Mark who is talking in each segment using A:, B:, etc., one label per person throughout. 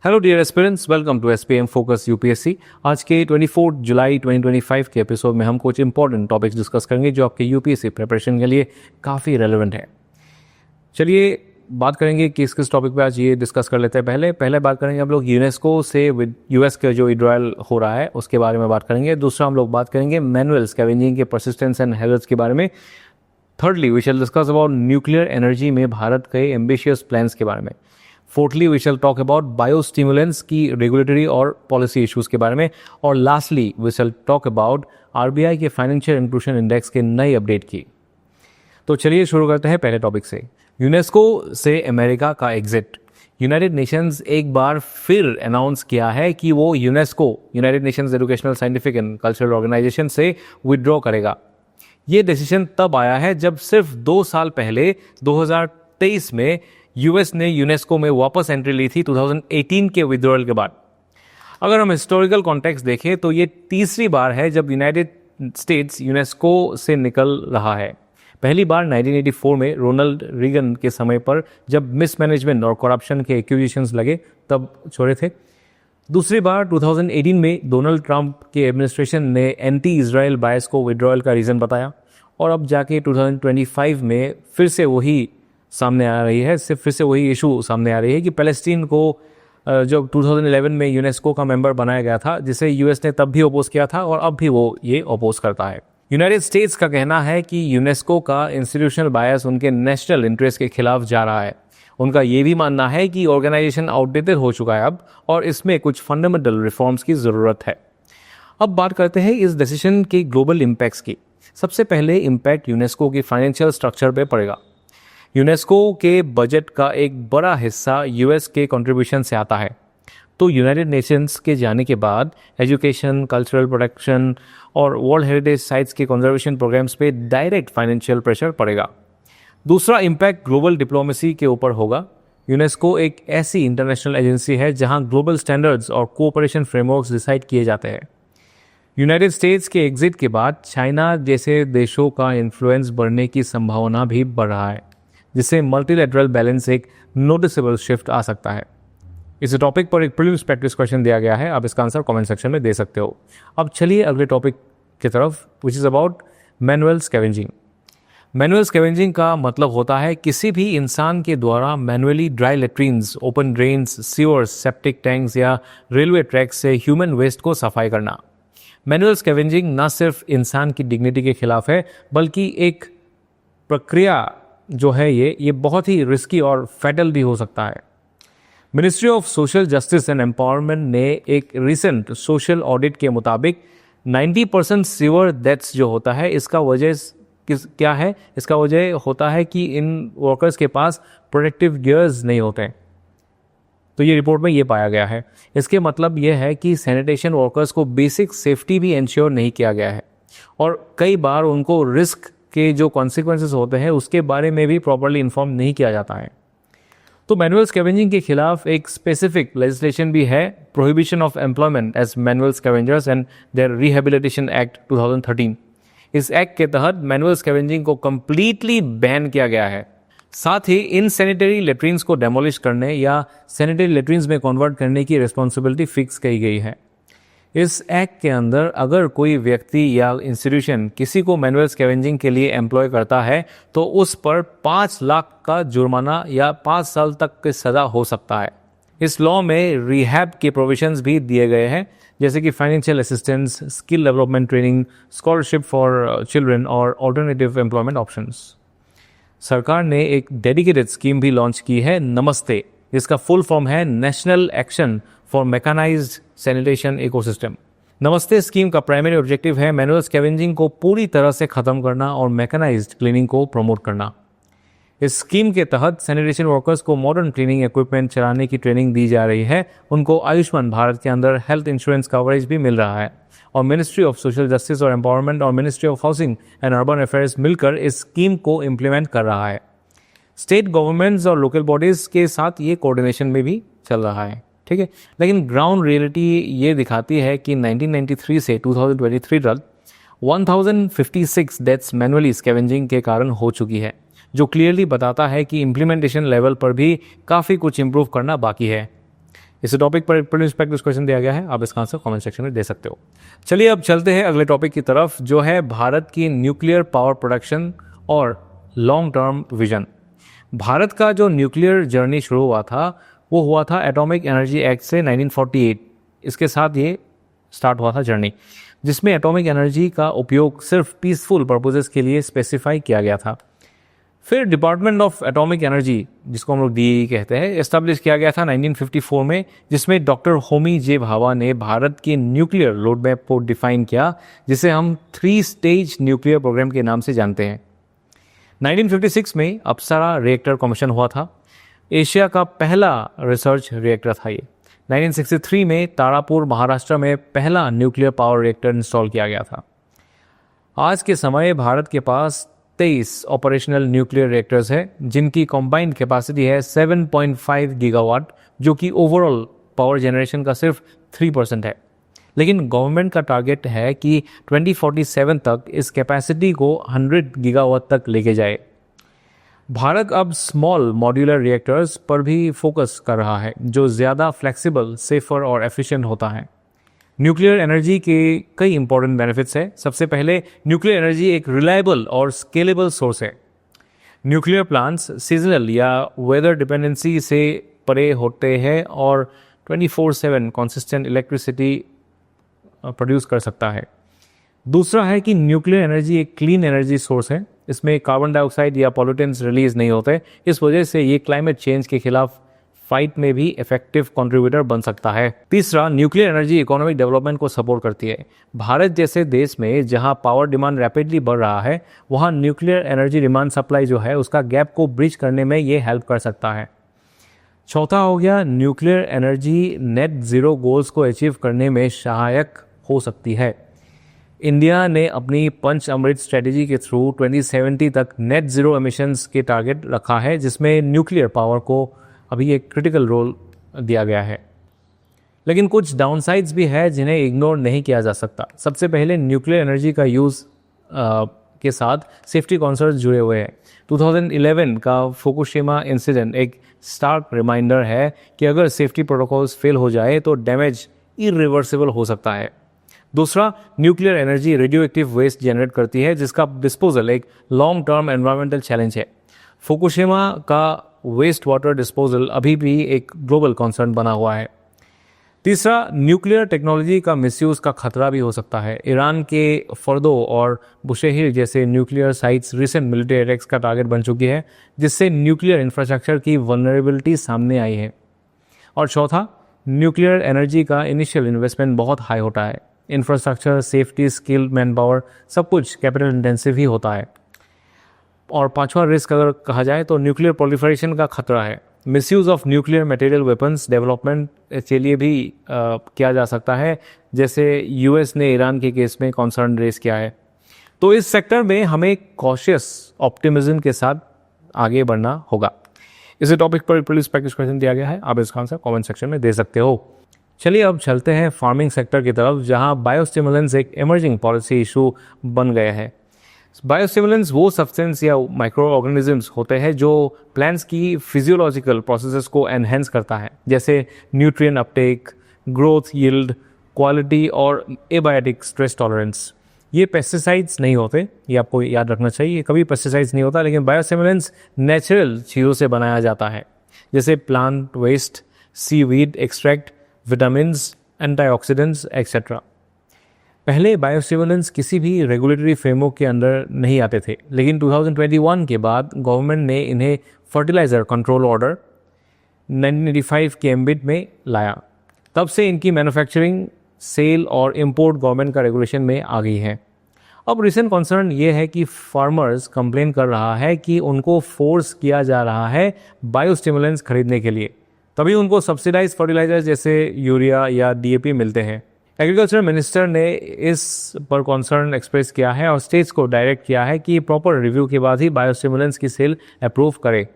A: Hello dear aspirants, welcome to SPM focus UPSC. आज के 24 जुलाई 2025 के एपिसोड में हम कुछ इंपॉर्टेंट टॉपिक्स डिस्कस करेंगे जो आपके यूपीएससी प्रिपरेशन के लिए काफ़ी रेलेवेंट है। चलिए बात करेंगे किस किस टॉपिक पे आज ये डिस्कस कर लेते हैं। पहले बात करेंगे हम लोग यूनेस्को से विद यूएस का जो विड्रॉयल हो रहा है उसके बारे में बात करेंगे। दूसरा हम लोग बात करेंगे मैनुअल स्कैवेंजिंग के परसिस्टेंस एंड हैजर्ड्स के बारे में। Thirdly we shall discuss about nuclear energy में भारत के एम्बिशियस प्लान्स के बारे में। Fourthly we shall talk about biostimulants की रेगुलेटरी और पॉलिसी इश्यूज के बारे में। और lastly we shall talk about RBI के फाइनेंशियल इंक्लूजन इंडेक्स के नई अपडेट की। तो चलिए शुरू करते हैं पहले टॉपिक से, यूनेस्को से अमेरिका का एग्जिट। यूनाइटेड नेशंस एक बार फिर अनाउंस किया है कि वो UNESCO, United Nations Educational Scientific and Cultural Organization से विड्रॉ करेगा। ये डिसीजन तब आया है जब सिर्फ 2 साल पहले 2023 में यूएस ने यूनेस्को में वापस एंट्री ली थी 2018 के विड्रॉल के बाद। अगर हम हिस्टोरिकल कॉन्टेक्स्ट देखें तो ये तीसरी बार है जब यूनाइटेड स्टेट्स यूनेस्को से निकल रहा है। पहली बार 1984 में रोनाल्ड रीगन के समय पर जब मिसमैनेजमेंट और करप्शन के एक्यूजिशंस लगे तब छोड़े थे। दूसरी बार 2018 में डोनाल्ड ट्रंप के एडमिनिस्ट्रेशन ने एंटी इजराइल बायस को विड्रॉयल का रीज़न बताया। और अब जाके 2025 में फिर से वही सामने आ रही है, फिर से वही इशू सामने आ रही है कि पैलेस्टीन को जो 2011 में यूनेस्को का मेंबर बनाया गया था, जिसे यूएस ने तब भी अपोज किया था और अब भी वो ये अपोज करता है। यूनाइटेड स्टेट्स का कहना है कि यूनेस्को का इंस्टीट्यूशनल बायस उनके नेशनल इंटरेस्ट के खिलाफ जा रहा है। उनका ये भी मानना है कि ऑर्गेनाइजेशन आउटडेटेड हो चुका है अब, और इसमें कुछ फंडामेंटल रिफॉर्म्स की ज़रूरत है। अब बात करते हैं इस डिसीजन के ग्लोबल इम्पैक्ट्स की। सबसे पहले इम्पैक्ट यूनेस्को की फाइनेंशियल स्ट्रक्चर पे पड़ेगा। यूनेस्को के बजट का एक बड़ा हिस्सा यूएस के कंट्रीब्यूशन से आता है, तो यूनाइटेड नेशंस के जाने के बाद एजुकेशन, कल्चरल प्रोटेक्शन और वर्ल्ड हेरिटेज साइट्स के कंजर्वेशन प्रोग्राम्स पे डायरेक्ट फाइनेंशियल प्रेशर पड़ेगा। दूसरा इम्पैक्ट ग्लोबल डिप्लोमेसी के ऊपर होगा। यूनेस्को एक ऐसी इंटरनेशनल एजेंसी है जहां ग्लोबल स्टैंडर्ड्स और कोऑपरेशन फ्रेमवर्क्स डिसाइड किए जाते हैं। यूनाइटेड स्टेट्स के एग्जिट के बाद चाइना जैसे देशों का इन्फ्लुएंस बढ़ने की संभावना भी बढ़ रहा है, जिससे मल्टीलैटरल बैलेंस एक नोटिसेबल शिफ्ट आ सकता है। इस टॉपिक पर एक प्रीलिम्स प्रैक्टिस क्वेश्चन दिया गया है, आप इसका आंसर कमेंट सेक्शन में दे सकते हो। अब चलिए अगले टॉपिक की तरफ, which is about manual scavenging. Manual scavenging का मतलब होता है किसी भी इंसान के द्वारा manually dry latrines, open drains, sewers, septic tanks या रेलवे ट्रैक्स से ह्यूमन वेस्ट को सफाई करना। मैनुअल स्कैवेंजिंग न सिर्फ इंसान की डिग्निटी के खिलाफ है, बल्कि एक प्रक्रिया जो है ये बहुत ही रिस्की और फैटल भी हो सकता है। Ministry of social justice and empowerment ने एक रिसेंट सोशल ऑडिट के मुताबिक 90% सीवर डेथ्स जो होता है, इसका वजह क्या है? इसका वजह होता है कि इन वर्कर्स के पास प्रोटेक्टिव गियर्स नहीं होते हैं। तो ये रिपोर्ट में ये पाया गया है। इसके मतलब ये है कि सैनिटेशन वर्कर्स को बेसिक सेफ्टी भी इंश्योर नहीं किया गया है, और कई बार उनको रिस्क के जो कॉन्सिक्वेंसेस होते हैं उसके बारे में भी प्रॉपर्ली इन्फॉर्म नहीं किया जाता है। तो मैनुअल स्कैवेंजिंग के खिलाफ एक स्पेसिफिक लेजिस्लेशन भी है, prohibition of employment as manual scavengers and their rehabilitation act 2013। इस एक्ट के तहत मैनुअल स्कैवेंजिंग को कंप्लीटली बैन किया गया है। साथ ही इन सैनिटरी लेट्रिन्स को डेमोलिश करने या सैनिटरी लेट्रिन्स में कन्वर्ट करने की रिस्पॉन्सिबिलिटी फिक्स की गई है। इस एक्ट के अंदर अगर कोई व्यक्ति या इंस्टीट्यूशन किसी को मैनुअल स्कैवेंजिंग के लिए एम्प्लॉय करता है तो उस पर 5 लाख का जुर्माना या 5 साल तक की सज़ा हो सकता है। इस लॉ में रिहैब के प्रोविजंस भी दिए गए हैं, जैसे कि financial assistance, skill development training, scholarship for children और ऑल्टरनेटिव एम्प्लॉयमेंट ऑप्शंस। सरकार ने एक डेडिकेटेड स्कीम भी लॉन्च की है, नमस्ते, जिसका फुल फॉर्म है National Action for Mechanised Sanitation Ecosystem. Namaste scheme का प्राइमरी ऑब्जेक्टिव है मैनुअल स्कैवेंजिंग को पूरी तरह से खत्म करना और मैकेनाइज्ड क्लीनिंग को प्रमोट करना। इस स्कीम के तहत सैनिटेशन वर्कर्स को मॉडर्न क्लीनिंग इक्विपमेंट चलाने की ट्रेनिंग दी जा रही है। उनको आयुष्मान भारत के अंदर हेल्थ इंश्योरेंस कवरेज भी मिल रहा है, और मिनिस्ट्री ऑफ सोशल जस्टिस और एम्पावरमेंट और ministry of housing and urban affairs मिलकर इस स्कीम को इम्प्लीमेंट कर रहा है। स्टेट गवर्नमेंट्स और लोकल बॉडीज़ के साथ ये कोऑर्डिनेशन में भी चल रहा है, ठीक है। लेकिन ग्राउंड रियलिटी ये दिखाती है कि 1993 से 2023 तक 1056 डेथ्स मैनुअली स्कैवेंजिंग के कारण हो चुकी है, जो क्लियरली बताता है कि इम्प्लीमेंटेशन लेवल पर भी काफ़ी कुछ इम्प्रूव करना बाकी है। इस टॉपिक पर प्रीलिम्स प्रैक्टिस क्वेश्चन दिया गया है, आप इसका आंसर कमेंट सेक्शन में दे सकते हो। चलिए अब चलते हैं अगले टॉपिक की तरफ, जो है भारत की न्यूक्लियर पावर प्रोडक्शन और लॉन्ग टर्म विजन। भारत का जो न्यूक्लियर जर्नी शुरू हुआ था वो हुआ था एटॉमिक एनर्जी एक्ट से 1948। इसके साथ ये स्टार्ट हुआ था जर्नी, जिसमें एटॉमिक एनर्जी का उपयोग सिर्फ पीसफुल पर्पसेस के लिए स्पेसिफाई किया गया था। फिर डिपार्टमेंट ऑफ एटॉमिक एनर्जी, जिसको हम लोग DAE कहते हैं, एस्टेब्लिश किया गया था 1954 में, जिसमें डॉक्टर होमी जे भाभा ने भारत के न्यूक्लियर रोड मैप को डिफाइन किया, जिसे हम 3 स्टेज न्यूक्लियर प्रोग्राम के नाम से जानते हैं। 1956 में अप्सरा रिएक्टर कमीशन हुआ था। एशिया का पहला रिसर्च रिएक्टर था ये। 1963 में तारापुर महाराष्ट्र में पहला न्यूक्लियर पावर रिएक्टर इंस्टॉल किया गया था। आज के समय भारत के पास 23 ऑपरेशनल न्यूक्लियर रिएक्टर्स है, जिनकी कंबाइंड कैपेसिटी है 7.5 गीगावाट, जो कि ओवरऑल पावर जनरेशन का सिर्फ 3% है। लेकिन गवर्नमेंट का टारगेट है कि 2047 तक इस कैपेसिटी को 100 गीगावाट तक लेके जाए। भारत अब स्मॉल मॉड्यूलर रिएक्टर्स पर भी फोकस कर रहा है, जो ज़्यादा फ्लेक्सिबल, सेफर और एफिशिएंट होता है। न्यूक्लियर एनर्जी के कई इंपॉर्टेंट बेनिफिट्स हैं। सबसे पहले, न्यूक्लियर एनर्जी एक रिलायबल और स्केलेबल सोर्स है। न्यूक्लियर प्लांट्स सीजनल या वेदर डिपेंडेंसी से परे होते हैं और 24/7 कंसिस्टेंट इलेक्ट्रिसिटी प्रोड्यूस कर सकता है। दूसरा है कि न्यूक्लियर एनर्जी एक क्लीन एनर्जी सोर्स है। इसमें कार्बन डाइऑक्साइड या पॉल्यूटेंट्स रिलीज नहीं होते। इस वजह से ये क्लाइमेट चेंज के खिलाफ फाइट में भी इफेक्टिव कंट्रीब्यूटर बन सकता है। तीसरा, न्यूक्लियर एनर्जी इकोनॉमिक डेवलपमेंट को सपोर्ट करती है। भारत जैसे देश में जहां पावर डिमांड रैपिडली बढ़ रहा है, वहां न्यूक्लियर एनर्जी डिमांड सप्लाई जो है उसका गैप को ब्रिज करने में ये हेल्प कर सकता है। चौथा हो गया, nuclear energy net zero goals को अचीव करने में सहायक हो सकती है। इंडिया ने अपनी पंच अमृत स्ट्रेटेजी के थ्रू 2070 तक नेट ज़ीरो एमिशंस के टारगेट रखा है, जिसमें न्यूक्लियर पावर को अभी एक क्रिटिकल रोल दिया गया है। लेकिन कुछ डाउनसाइड्स भी है जिन्हें इग्नोर नहीं किया जा सकता। सबसे पहले, न्यूक्लियर एनर्जी का यूज़ के साथ सेफ्टी कॉन्सर्न्स जुड़े हुए हैं। 2011 का फुकुशिमा इंसिडेंट एक स्टार्क रिमाइंडर है कि अगर सेफ्टी प्रोटोकॉल्स फेल हो जाए तो डैमेज इरिवर्सिबल हो सकता है। दूसरा, nuclear energy radioactive waste generate करती है, जिसका डिस्पोजल एक लॉन्ग टर्म एनवायरमेंटल चैलेंज है। फुकुशिमा का वेस्ट वाटर डिस्पोजल अभी भी एक ग्लोबल कंसर्न बना हुआ है। तीसरा, न्यूक्लियर टेक्नोलॉजी का मिसयूज़ का खतरा भी हो सकता है। ईरान के फर्दो और बुशेहिर जैसे nuclear sites recent military attacks का टारगेट बन चुकी है, जिससे न्यूक्लियर इंफ्रास्ट्रक्चर की वल्नरेबिलिटी सामने आई है। और चौथा, न्यूक्लियर एनर्जी का इनिशियल इन्वेस्टमेंट बहुत हाई होता है। Infrastructure, safety, skilled man power, सब कुछ कैपिटल इंटेंसिव ही होता है। और पांचवा रिस्क अगर कहा जाए तो न्यूक्लियर प्रोलिफरेशन का खतरा है। Misuse of nuclear material weapons development के लिए भी किया जा सकता है, जैसे यूएस ने ईरान के केस में कॉन्सर्न रेस किया है। तो इस सेक्टर में हमें कॉशियस ऑप्टिमिज्म के साथ आगे बढ़ना होगा। इस टॉपिक पर पुलिस प्रैक्टिस क्वेश्चन दिया गया है, आप इसका आंसर कमेंट सेक्शन में दे सकते हो। चलिए अब चलते हैं फार्मिंग सेक्टर की तरफ, जहां बायोस्टिमुलेंट्स एक इमर्जिंग पॉलिसी इशू बन गए हैं। बायोस्टिमुलेंट्स वो सब्सटेंस या माइक्रो ऑर्गेनिजम्स होते हैं जो प्लांट्स की फिजियोलॉजिकल प्रोसेसेस को एनहेंस करता है, जैसे nutrient Uptake, growth, yield, quality और एबायोटिक स्ट्रेस टॉलरेंस। ये पेस्टिसाइड्स नहीं होते, ये आपको याद रखना चाहिए। कभी पेस्टिसाइड्स नहीं होता, लेकिन बायोस्टिमुलेंट्स नेचुरल चीज़ों से बनाया जाता है, जैसे plant waste, seaweed extract, vitamins, antioxidants etcetera. पहले बायोस्टिमुलेंट्स किसी भी रेगुलेटरी फ्रेमवर्क के अंदर नहीं आते थे, लेकिन 2021 के बाद गवर्नमेंट ने इन्हें फर्टिलाइज़र कंट्रोल ऑर्डर 1985 के एम्बिट में लाया। तब से इनकी मैन्युफैक्चरिंग, सेल और इंपोर्ट गवर्नमेंट का रेगुलेशन में आ गई है। अब रिसेंट कंसर्न ये है कि फार्मर्स कंप्लेन कर रहा है कि उनको फोर्स किया जा रहा है बायोस्टिमुलेंट्स खरीदने के लिए, तभी उनको सब्सिडाइज फर्टिलाइजर जैसे यूरिया या DAP मिलते हैं। एग्रीकल्चर मिनिस्टर ने इस पर कंसर्न एक्सप्रेस किया है और स्टेट्स को डायरेक्ट किया है कि प्रॉपर रिव्यू के बाद ही बायोस्टिमुलेंट्स की सेल अप्रूव करे।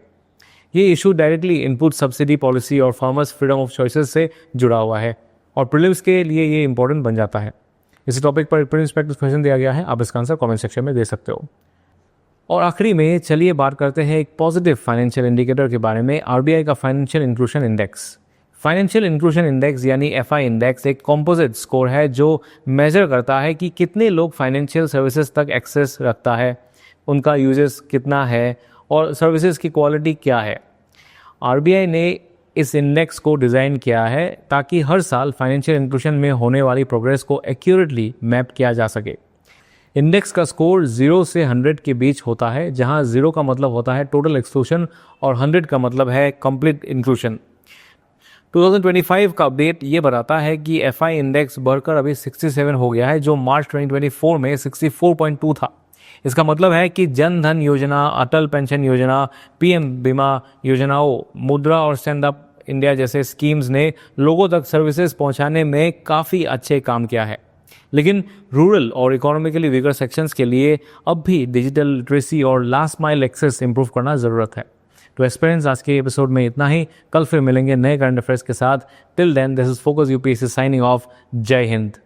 A: ये issue directly input subsidy policy और फार्मर्स फ्रीडम ऑफ चॉइसेस से जुड़ा हुआ है और प्रीलिम्स के लिए ये इंपॉर्टेंट बन जाता है। इस टॉपिक पर प्रीलिम्स प्रैक्टिस क्वेश्चन दिया गया है, आप इसका आंसर कमेंट सेक्शन में दे सकते हो। और आखिरी में चलिए बात करते हैं एक पॉजिटिव फाइनेंशियल इंडिकेटर के बारे में, RBI का financial inclusion index. Financial inclusion index यानी एफआई इंडेक्स एक कॉम्पोजिट स्कोर है जो मेजर करता है कि कितने लोग फाइनेंशियल सर्विसेज तक एक्सेस रखता है, उनका यूजेस कितना है और सर्विसेज की क्वालिटी क्या है। आरबीआई ने इस इंडेक्स को डिज़ाइन किया है ताकि हर साल फाइनेंशियल इंक्लूजन में होने वाली प्रोग्रेस को एक्यूरेटली मैप किया जा सके। इंडेक्स का स्कोर 0 से 100 के बीच होता है, जहां 0 का मतलब होता है टोटल एक्सक्लूजन और 100 का मतलब है कंप्लीट इंक्लूजन। 2025 का अपडेट ये बताता है कि एफआई इंडेक्स बढ़कर अभी 67 हो गया है, जो मार्च 2024 में 64.2 था। इसका मतलब है कि जन धन योजना, अटल पेंशन योजना, पीएम बीमा योजनाओं, मुद्रा और स्टैंड अप इंडिया जैसे स्कीम्स ने लोगों तक सर्विसेज पहुंचाने में काफ़ी अच्छे काम किया है। लेकिन रूरल और इकोनॉमिकली वीकर सेक्शंस के लिए अब भी डिजिटल लिटरेसी और लास्ट माइल एक्सेस इंप्रूव करना ज़रूरत है। तो एस्पिरेंट्स, आज के एपिसोड में इतना ही। कल फिर मिलेंगे नए करंट अफेयर्स के साथ। Till then, this is focus UPSC signing off. जय हिंद।